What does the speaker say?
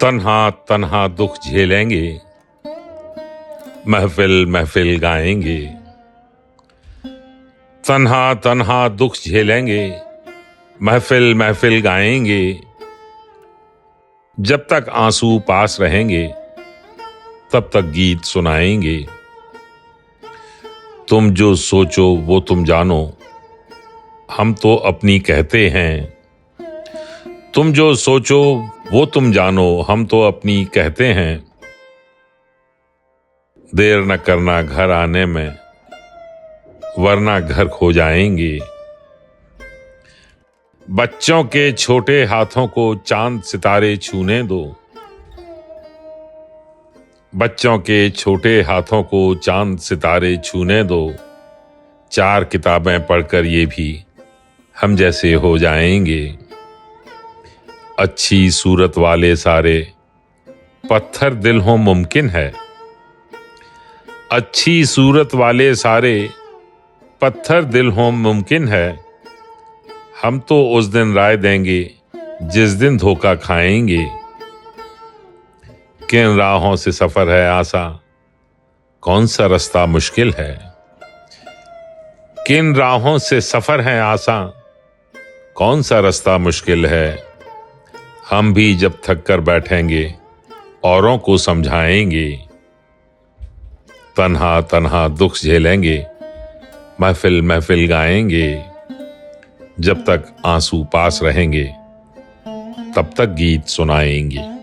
तन्हा तन्हा दुख झेलेंगे, महफिल महफिल गाएंगे। तन्हा तन्हा दुख झेलेंगे, महफिल महफिल गाएंगे। जब तक आंसू पास रहेंगे, तब तक गीत सुनाएंगे। तुम जो सोचो वो तुम जानो, हम तो अपनी कहते हैं। तुम जो सोचो वो तुम जानो, हम तो अपनी कहते हैं। देर न करना घर आने में, वरना घर खो जाएंगे। बच्चों के छोटे हाथों को चांद सितारे छूने दो। बच्चों के छोटे हाथों को चांद सितारे छूने दो। 4 किताबें पढ़कर ये भी हम जैसे हो जाएंगे। अच्छी सूरत वाले सारे पत्थर दिल हो मुमकिन है। अच्छी सूरत वाले सारे पत्थर दिल हो मुमकिन है। हम तो उस दिन राय देंगे जिस दिन धोखा खाएंगे। किन राहों से सफर है आसान, कौन सा रास्ता मुश्किल है। किन राहों से सफर है आसान, कौन सा रास्ता मुश्किल है। हम भी जब थक कर बैठेंगे, औरों को समझाएंगे। तन्हा तन्हा दुख झेलेंगे, महफिल महफिल गाएंगे। जब तक आंसू पास रहेंगे, तब तक गीत सुनाएंगे।